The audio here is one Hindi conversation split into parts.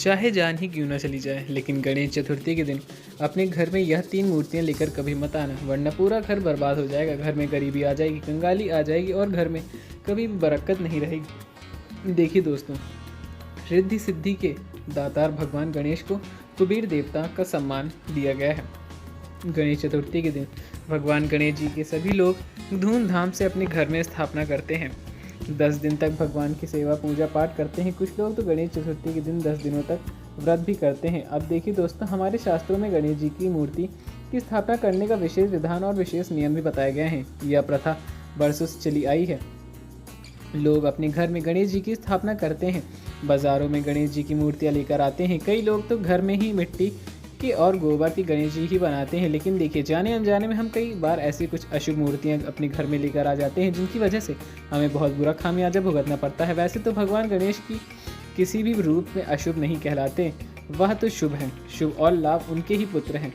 चाहे जान ही क्यों न चली जाए, लेकिन गणेश चतुर्थी के दिन अपने घर में यह 3 मूर्तियां लेकर कभी मत आना, वरना पूरा घर बर्बाद हो जाएगा। घर में गरीबी आ जाएगी, कंगाली आ जाएगी और घर में कभी भी बरकत नहीं रहेगी। देखिए दोस्तों, रिद्धि सिद्धि के दातार भगवान गणेश को कुबेर देवता का सम्मान दिया गया है। गणेश चतुर्थी के दिन भगवान गणेश जी के सभी लोग धूमधाम से अपने घर में स्थापना करते हैं। 10 दिन तक भगवान की सेवा पूजा पाठ करते हैं। कुछ लोग तो गणेश चतुर्थी के दिन 10 दिनों तक व्रत भी करते हैं। अब देखिए दोस्तों, हमारे शास्त्रों में गणेश जी की मूर्ति की स्थापना करने का विशेष विधान और विशेष नियम भी बताए गए हैं। यह प्रथा बरसों से चली आई है। लोग अपने घर में गणेश जी की स्थापना करते हैं, बाजारों में गणेश जी की मूर्तियाँ लेकर आते हैं। कई लोग तो घर में ही मिट्टी की और गोबर की गणेश जी ही बनाते हैं। लेकिन देखिए, जाने अनजाने में हम कई बार ऐसी कुछ अशुभ मूर्तियाँ अपने घर में लेकर आ जाते हैं, जिनकी वजह से हमें बहुत बुरा खामियाजा भुगतना पड़ता है। वैसे तो भगवान गणेश की किसी भी रूप में अशुभ नहीं कहलाते, वह तो शुभ हैं। शुभ और लाभ उनके ही पुत्र हैं।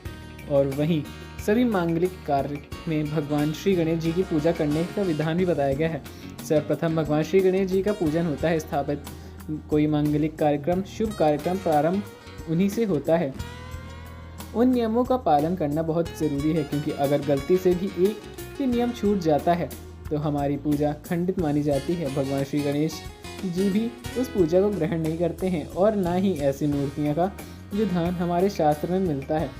और वहीं सभी मांगलिक कार्य में भगवान श्री गणेश जी की पूजा करने का विधान भी बताया गया है। सर्वप्रथम भगवान श्री गणेश जी का पूजन होता है। स्थापित कोई मांगलिक कार्यक्रम, शुभ कार्यक्रम प्रारंभ उन्हीं से होता है। उन नियमों का पालन करना बहुत ज़रूरी है, क्योंकि अगर गलती से भी एक भी नियम छूट जाता है तो हमारी पूजा खंडित मानी जाती है। भगवान श्री गणेश जी भी उस पूजा को ग्रहण नहीं करते हैं और ना ही ऐसी मूर्तियों का विधान हमारे शास्त्र में मिलता है।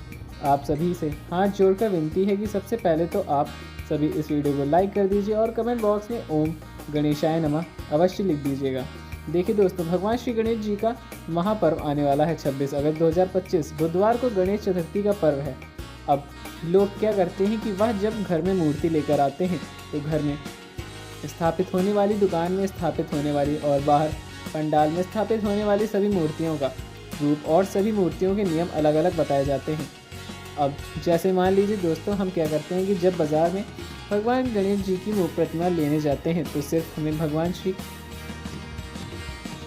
आप सभी से हाथ जोड़कर विनती है कि सबसे पहले तो आप सभी इस वीडियो को लाइक कर दीजिए और कमेंट बॉक्स में ओम गणेशाय नमः अवश्य लिख दीजिएगा। देखिए दोस्तों, भगवान श्री गणेश जी का महापर्व आने वाला है। 26 अगस्त 2025 बुधवार को गणेश चतुर्थी का पर्व है। अब लोग क्या करते हैं कि वह जब घर में मूर्ति लेकर आते हैं तो घर में स्थापित होने वाली, दुकान में स्थापित होने वाली और बाहर पंडाल में स्थापित होने वाली सभी मूर्तियों का रूप और सभी मूर्तियों के नियम अलग अलग बताए जाते हैं। अब जैसे मान लीजिए दोस्तों, हम क्या करते हैं कि जब बाज़ार में भगवान गणेश जी की प्रतिमा लेने जाते हैं तो सिर्फ हमें भगवान श्री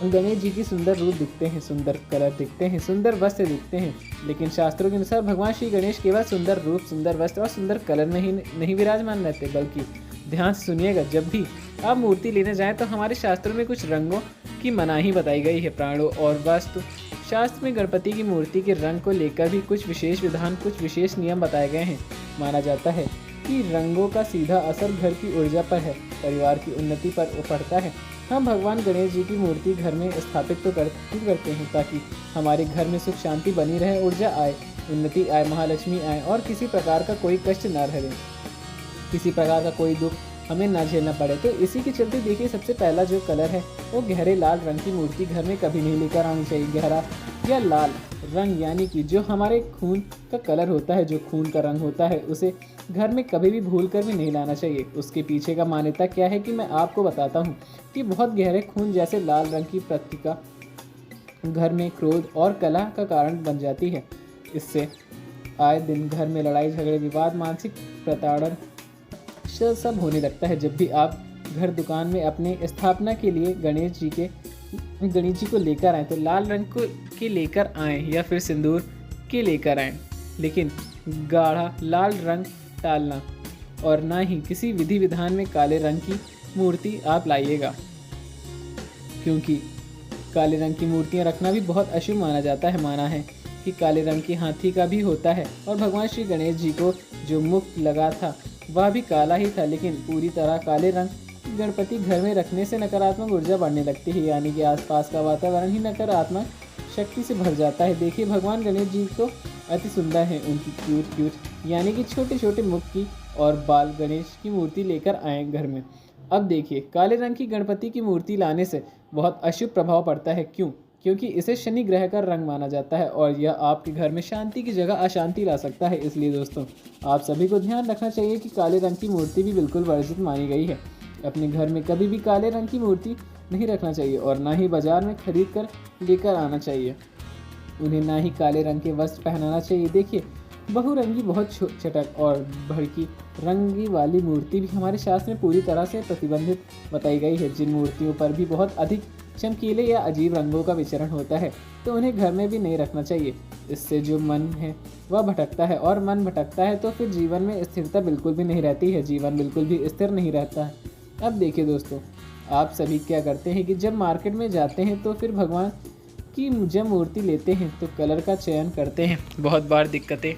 गणेश जी की सुंदर रूप दिखते हैं, सुंदर कलर दिखते हैं, सुंदर वस्त्र दिखते हैं। लेकिन शास्त्रों के अनुसार भगवान श्री गणेश केवल सुंदर रूप, सुंदर वस्त्र और सुंदर कलर में ही नहीं विराजमान रहते, बल्कि ध्यान से सुनिएगा, जब भी आप मूर्ति लेने जाएं तो हमारे शास्त्रों में कुछ रंगों की मनाही बताई गई है। प्राणों और वास्तु शास्त्र में गणपति की मूर्ति के रंग को लेकर भी कुछ विशेष विधान, कुछ विशेष नियम बताए गए हैं। माना जाता है कि रंगों का सीधा असर घर की ऊर्जा पर है, परिवार की उन्नति पर पड़ता है। हम भगवान गणेश जी की मूर्ति घर में स्थापित तो करते हैं ताकि हमारे घर में सुख शांति बनी रहे, ऊर्जा आए, उन्नति आए, महालक्ष्मी आए और किसी प्रकार का कोई कष्ट न रहे, किसी प्रकार का कोई दुख हमें ना झेलना पड़े। तो इसी के चलते देखिए, सबसे पहला जो कलर है वो गहरे लाल रंग की मूर्ति घर में कभी नहीं लेकर आनी चाहिए। गहरा या लाल रंग यानी कि जो हमारे खून का कलर होता है, जो खून का रंग होता है, उसे घर में कभी भी भूल कर भी नहीं लाना चाहिए। उसके पीछे का मान्यता क्या है कि मैं आपको बताता हूँ कि बहुत गहरे खून जैसे लाल रंग की प्रतीका घर में क्रोध और कलह का कारण बन जाती है। इससे आए दिन घर में लड़ाई झगड़े, विवाद, मानसिक प्रताड़न सब होने लगता है। जब भी आप घर दुकान में अपने स्थापना के लिए गणेश जी को लेकर आएँ तो लाल रंग के लेकर आएँ या फिर सिंदूर के लेकर आएँ, लेकिन गाढ़ा लाल रंग टालना और ना ही किसी विधि विधान में काले रंग की मूर्ति आप लाइएगा, क्योंकि काले रंग की मूर्तियां रखना भी बहुत अशुभ माना जाता है। माना है कि काले रंग की हाथी का भी होता है और भगवान श्री गणेश जी को जो मुख लगा था वह भी काला ही था, लेकिन पूरी तरह काले रंग गणपति घर में रखने से नकारात्मक ऊर्जा बढ़ने लगती है, यानी कि आसपास का वातावरण ही नकारात्मक शक्ति से भर जाता है। देखिए, भगवान गणेश जी तो अति सुंदर हैं, उनकी क्यूट यानी कि छोटे छोटे मुख की और बाल गणेश की मूर्ति लेकर आए घर में। अब देखिए, काले रंग की गणपति की मूर्ति लाने से बहुत अशुभ प्रभाव पड़ता है। क्यों? क्योंकि इसे शनि ग्रह का रंग माना जाता है और यह आपके घर में शांति की जगह अशांति ला सकता है। इसलिए दोस्तों, आप सभी को ध्यान रखना चाहिए कि काले रंग की मूर्ति भी बिल्कुल वर्जित मानी गई है। अपने घर में कभी भी काले रंग की मूर्ति नहीं रखना चाहिए और ना ही बाजार में खरीद कर लेकर आना चाहिए। उन्हें ना ही काले रंग के वस्त्र पहनाना चाहिए। देखिए, बहुरंगी, बहुत चटक और भड़की रंगी वाली मूर्ति भी हमारे शास्त्र में पूरी तरह से प्रतिबंधित बताई गई है। जिन मूर्तियों पर भी बहुत अधिक चमकीले या अजीब रंगों का विचरण होता है तो उन्हें घर में भी नहीं रखना चाहिए। इससे जो मन है वह भटकता है और मन भटकता है तो फिर जीवन में स्थिरता बिल्कुल भी नहीं रहती है, जीवन बिल्कुल भी स्थिर नहीं रहता है। अब देखिए दोस्तों, आप सभी क्या करते हैं कि जब मार्केट में जाते हैं तो फिर भगवान कि जब मूर्ति लेते हैं तो कलर का चयन करते हैं बहुत बार दिक्कतें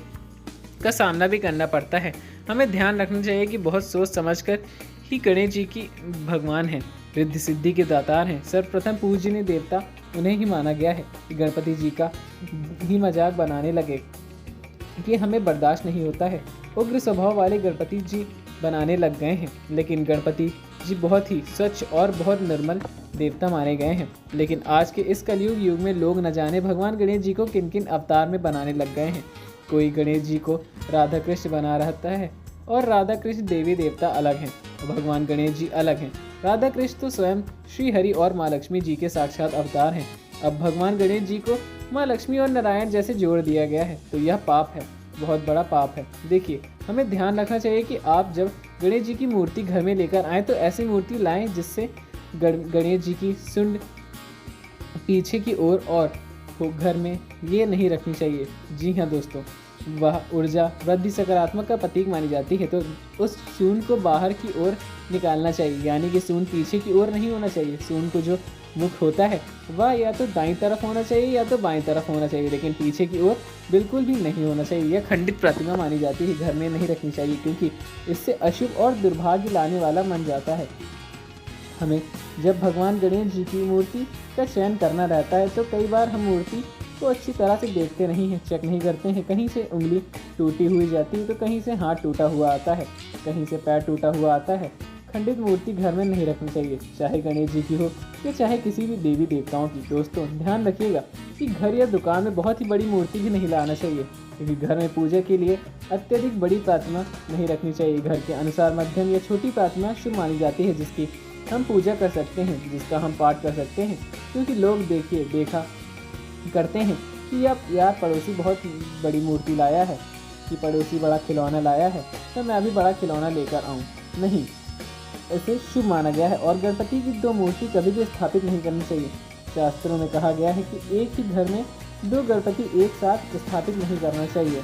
का सामना भी करना पड़ता है। हमें ध्यान रखना चाहिए कि बहुत सोच समझकर ही गणेश जी की भगवान हैं, रिद्धि सिद्धि के दातार हैं, सर्वप्रथम पूजनीय देवता उन्हें ही माना गया है। कि गणपति जी का ही मजाक बनाने लगे कि हमें बर्दाश्त नहीं होता है। उग्र स्वभाव वाले गणपति जी बनाने लग गए हैं, लेकिन गणपति जी बहुत ही स्वच्छ और बहुत निर्मल देवता माने गए हैं। लेकिन आज के इस कलयुग युग में लोग न जाने भगवान गणेश जी को किन किन अवतार में बनाने लग गए हैं। कोई गणेश जी को राधा कृष्ण बना रहता है और राधा कृष्ण देवी देवता अलग हैं, भगवान गणेश जी अलग हैं। राधा कृष्ण तो स्वयं श्री हरि और माँ लक्ष्मी जी के साक्षात अवतार हैं। अब भगवान गणेश जी को माँ लक्ष्मी और नारायण जैसे जोड़ दिया गया है, तो यह पाप है, बहुत बड़ा पाप है। देखिए, हमें ध्यान रखना चाहिए कि आप जब गणेश जी की मूर्ति घर में लेकर आएँ तो ऐसी मूर्ति लाएं जिससे गणेश जी की सुंड पीछे की ओर और हो, घर में ये नहीं रखनी चाहिए। जी हाँ दोस्तों, वह ऊर्जा वृद्धि सकारात्मक का प्रतीक मानी जाती है, तो उस सूंड को बाहर की ओर निकालना चाहिए, यानी कि सूंड पीछे की ओर नहीं होना चाहिए। सूंड को जो मुख होता है वह या तो दाईं तरफ होना चाहिए या तो बाईं तरफ होना चाहिए, लेकिन पीछे की ओर बिल्कुल भी नहीं होना चाहिए। यह खंडित प्रतिमा मानी जाती है, घर में नहीं रखनी चाहिए, क्योंकि इससे अशुभ और दुर्भाग्य लाने वाला मन जाता है। हमें जब भगवान गणेश जी की मूर्ति का चयन करना रहता है तो कई बार हम मूर्ति को अच्छी तरह से देखते नहीं हैं, चेक नहीं करते हैं। कहीं से उंगली टूटी हुई जाती है तो कहीं से हाथ टूटा हुआ आता है, कहीं से पैर टूटा हुआ आता है। खंडित मूर्ति घर में नहीं रखनी चाहिए, चाहे गणेश जी की हो या चाहे किसी भी देवी देवताओं की। दोस्तों ध्यान रखिएगा कि घर या दुकान में बहुत ही बड़ी मूर्ति भी नहीं लाना चाहिए, क्योंकि घर में पूजा के लिए अत्यधिक बड़ी प्रतिमा नहीं रखनी चाहिए। घर के अनुसार मध्यम या छोटी प्रतिमा शुभ मानी जाती है, जिसकी हम पूजा कर सकते हैं, जिसका हम पाठ कर सकते हैं। क्योंकि लोग देखा करते हैं कि अब यार पड़ोसी बहुत बड़ी मूर्ति लाया है, कि पड़ोसी बड़ा खिलौना लाया है तो मैं भी बड़ा खिलौना लेकर आऊँ। नहीं, ऐसे शुभ माना गया है। और गणपति की दो मूर्ति कभी भी स्थापित नहीं करनी चाहिए। शास्त्रों में कहा गया है कि एक ही घर में दो गणपति एक साथ स्थापित नहीं करना चाहिए।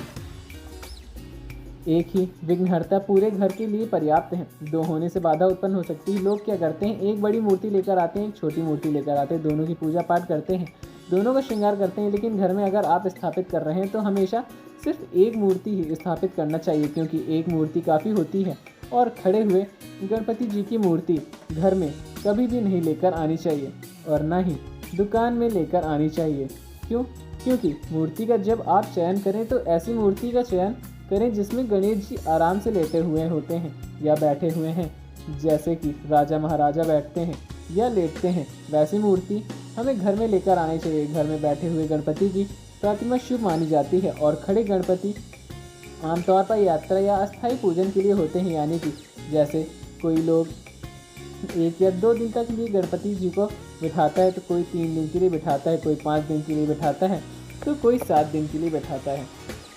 एक ही विघ्नहर्ता पूरे घर के लिए पर्याप्त है, दो होने से बाधा उत्पन्न हो सकती है। लोग क्या करते हैं, एक बड़ी मूर्ति लेकर आते हैं, एक छोटी मूर्ति लेकर आते हैं, दोनों की पूजा पाठ करते हैं, दोनों का श्रृंगार करते हैं। लेकिन घर में अगर आप स्थापित कर रहे हैं तो हमेशा सिर्फ एक मूर्ति ही स्थापित करना चाहिए, क्योंकि एक मूर्ति काफ़ी होती है। और खड़े हुए गणपति जी की मूर्ति घर में कभी भी नहीं लेकर आनी चाहिए और ना ही दुकान में लेकर आनी चाहिए। क्यों? क्योंकि मूर्ति का जब आप चयन करें तो ऐसी मूर्ति का चयन करें जिसमें गणेश जी आराम से लेटे हुए होते हैं या बैठे हुए हैं, जैसे कि राजा महाराजा बैठते हैं या लेटते हैं, वैसी मूर्ति हमें घर में लेकर आनी चाहिए। घर में बैठे हुए गणपति की प्रतिमा शुभ मानी जाती है और खड़े गणपति आमतौर पर यात्रा या अस्थायी पूजन के लिए होते हैं, यानी कि जैसे कोई लोग 1 या 2 दिन तक लिए गणपति जी को बिठाता है, तो कोई 3 दिन के लिए बिठाता है, कोई 5 दिन के लिए बिठाता है, तो कोई 7 दिन के लिए बिठाता है।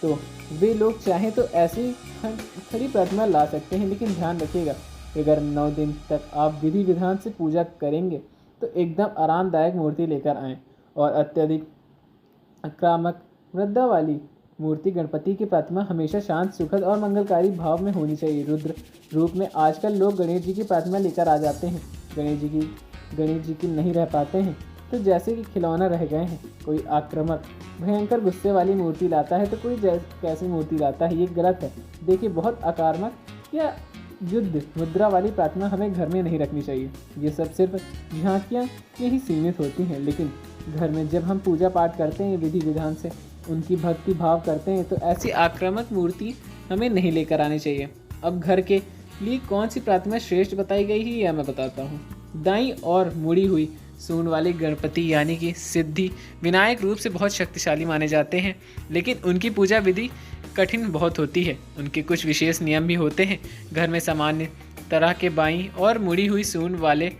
तो वे लोग चाहें तो ऐसी खड़ी प्रतिमा ला सकते हैं, लेकिन ध्यान रखिएगा अगर 9 दिन तक आप विधि विधान से पूजा करेंगे तो एकदम आरामदायक मूर्ति लेकर आएँ। और अत्यधिक आक्रामक मुद्रा वाली मूर्ति गणपति की प्रतिमा हमेशा शांत, सुखद और मंगलकारी भाव में होनी चाहिए। रुद्र रूप में आजकल लोग गणेश जी की प्रतिमा लेकर आ जाते हैं, गणेश जी की नहीं रह पाते हैं, तो जैसे कि खिलौना रह गए हैं। कोई आक्रामक भयंकर गुस्से वाली मूर्ति लाता है तो कोई कैसी मूर्ति लाता है, ये गलत है। देखिए, बहुत आक्रामक या युद्ध मुद्रा वाली प्रतिमा हमें घर में नहीं रखनी चाहिए। ये सब सिर्फ झांकियाँ में ही सीमित होती हैं, लेकिन घर में जब हम पूजा पाठ करते हैं, विधि विधान से उनकी भक्ति भाव करते हैं, तो ऐसी आक्रामक मूर्ति हमें नहीं लेकर आनी चाहिए। अब घर के लिए कौन सी प्रतिमा श्रेष्ठ बताई गई है यह मैं बताता हूँ। दाईं और मुड़ी हुई सूंड वाले गणपति यानी कि सिद्धि विनायक रूप से बहुत शक्तिशाली माने जाते हैं, लेकिन उनकी पूजा विधि कठिन बहुत होती है। उनके कुछ विशेष नियम भी होते हैं। घर में सामान्य तरह के बाईं और मुड़ी हुई सूंड वाले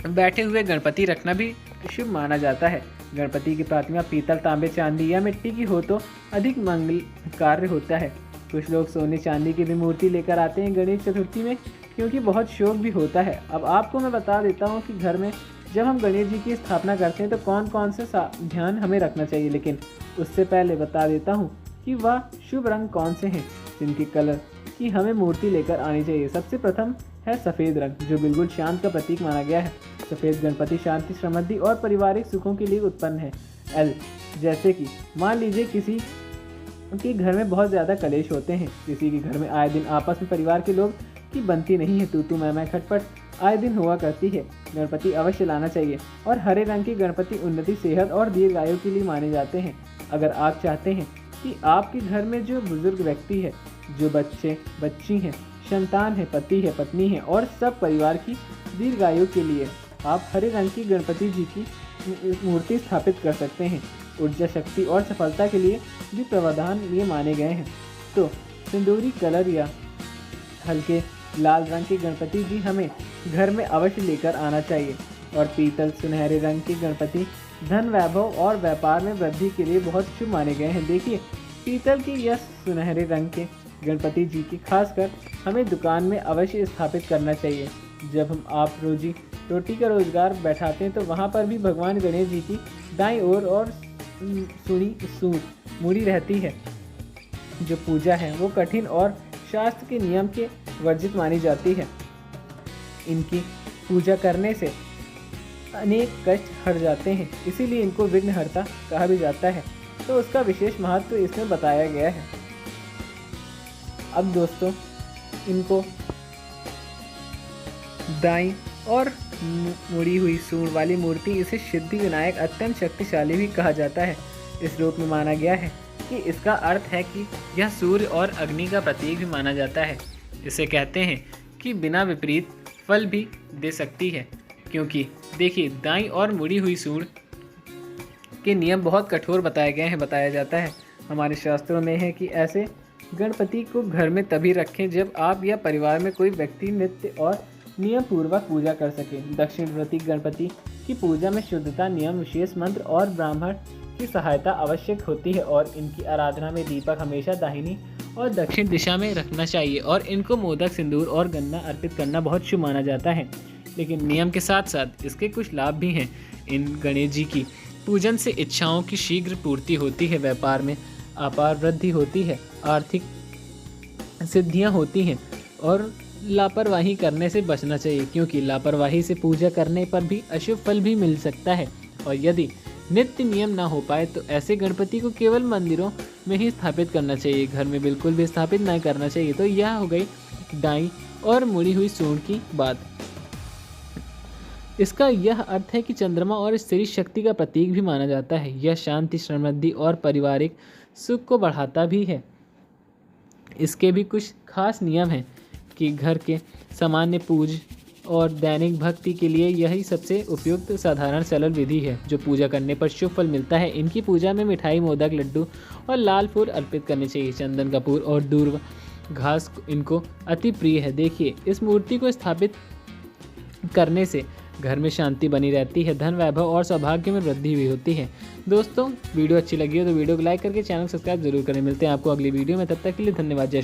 बैठे हुए गणपति रखना भी शुभ माना जाता है। गणपति की प्रतिमा पीतल, तांबे, चांदी या मिट्टी की हो तो अधिक मंगल कार्य होता है। कुछ लोग सोने चांदी की भी मूर्ति लेकर आते हैं गणेश चतुर्थी में, क्योंकि बहुत शौक भी होता है। अब आपको मैं बता देता हूँ कि घर में जब हम गणेश जी की स्थापना करते हैं तो कौन कौन से ध्यान हमें रखना चाहिए, लेकिन उससे पहले बता देता हूँ कि वह शुभ रंग कौन से हैं जिनके कलर की हमें मूर्ति लेकर आनी चाहिए। सबसे प्रथम है सफ़ेद रंग, जो बिल्कुल शांत का प्रतीक माना गया है। सफ़ेद गणपति शांति, समृद्धि और पारिवारिक सुखों के लिए उत्पन्न है। एल, जैसे कि मान लीजिए किसी के घर में बहुत ज़्यादा कलेश होते हैं, किसी के घर में आए दिन आपस में परिवार के लोग की बनती नहीं है, तू मैं खटपट आए दिन हुआ करती है। गणपति अवश्य लाना चाहिए। और हरे रंग के गणपति उन्नति, सेहत और दीर्घायु के लिए माने जाते हैं। अगर आप चाहते हैं कि आपके घर में जो बुजुर्ग व्यक्ति है, जो बच्चे बच्ची हैं, संतान है, पति है, पत्नी है और सब परिवार की दीर्घायु के लिए आप हरे रंग की गणपति जी की मूर्ति स्थापित कर सकते हैं। ऊर्जा, शक्ति और सफलता के लिए भी प्रावधान ये माने गए हैं। तो सिंदूरी कलर या हल्के लाल रंग के गणपति जी हमें घर में अवश्य लेकर आना चाहिए। और पीतल सुनहरे रंग के गणपति धन, वैभव और व्यापार में वृद्धि के लिए बहुत शुभ माने गए हैं। देखिए, पीतल के या सुनहरे रंग के गणपति जी की खासकर हमें दुकान में अवश्य स्थापित करना चाहिए। जब हम आप रोजी रोटी का रोजगार बैठाते हैं तो वहाँ पर भी भगवान गणेश जी की दाईं ओर और सूंड मुड़ी रहती है। जो पूजा है वो कठिन और शास्त्र के नियम के वर्जित मानी जाती है। इनकी पूजा करने से अनेक कष्ट हट जाते हैं, इसीलिए इनको विघ्नहर्ता कहा भी जाता है। तो उसका विशेष महत्व इसमें बताया गया है। अब दोस्तों, इनको दाईं और मुड़ी हुई सूंड वाली मूर्ति, इसे सिद्धि विनायक अत्यंत शक्तिशाली भी कहा जाता है। इस रूप में माना गया है कि इसका अर्थ है कि यह सूर्य और अग्नि का प्रतीक भी माना जाता है। इसे कहते हैं कि बिना विपरीत फल भी दे सकती है, क्योंकि देखिए दाईं और मुड़ी हुई सूंड के नियम बहुत कठोर बताए गए हैं। बताया जाता है हमारे शास्त्रों में है कि ऐसे गणपति को घर में तभी रखें जब आप या परिवार में कोई व्यक्ति नित्य और नियम पूर्वक पूजा कर सके। दक्षिणव्रती गणपति की पूजा में शुद्धता, नियम, विशेष मंत्र और ब्राह्मण की सहायता आवश्यक होती है। और इनकी आराधना में दीपक हमेशा दाहिनी और दक्षिण दिशा में रखना चाहिए। और इनको मोदक, सिंदूर और गन्ना अर्पित करना बहुत शुभ माना जाता है। लेकिन नियम के साथ साथ इसके कुछ लाभ भी हैं। इन गणेश जी की पूजन से इच्छाओं की शीघ्र पूर्ति होती है, व्यापार में अपार वृद्धि होती है, आर्थिक सिद्धियां होती हैं। और लापरवाही करने से बचना चाहिए, क्योंकि लापरवाही से पूजा करने पर भी अशुभ फल भी मिल सकता है। और यदि नित्य नियम ना हो पाए तो ऐसे गणपति को केवल मंदिरों में ही स्थापित करना चाहिए, घर में बिल्कुल भी स्थापित नहीं करना चाहिए। तो यह हो गई दाईं और मुड़ी हुई सूंड की बात। इसका यह अर्थ है कि चंद्रमा और स्त्री शक्ति का प्रतीक भी माना जाता है। यह शांति, समृद्धि और पारिवारिक सुख को बढ़ाता भी है। इसके भी कुछ खास नियम हैं कि घर के सामान्य पूज और दैनिक भक्ति के लिए यही सबसे उपयुक्त साधारण सरल विधि है, जो पूजा करने पर शुभ फल मिलता है। इनकी पूजा में मिठाई, मोदक, लड्डू और लाल फूल अर्पित करने चाहिए। चंदन, कपूर और दूर्वा घास इनको अति प्रिय है। देखिए, इस मूर्ति को स्थापित करने से घर में शांति बनी रहती है, धन, वैभव और सौभाग्य में वृद्धि भी होती है। दोस्तों, वीडियो अच्छी लगी हो तो वीडियो को लाइक करके चैनल सब्सक्राइब जरूर करें। मिलते हैं आपको अगली वीडियो में, तब तक के लिए धन्यवाद। जय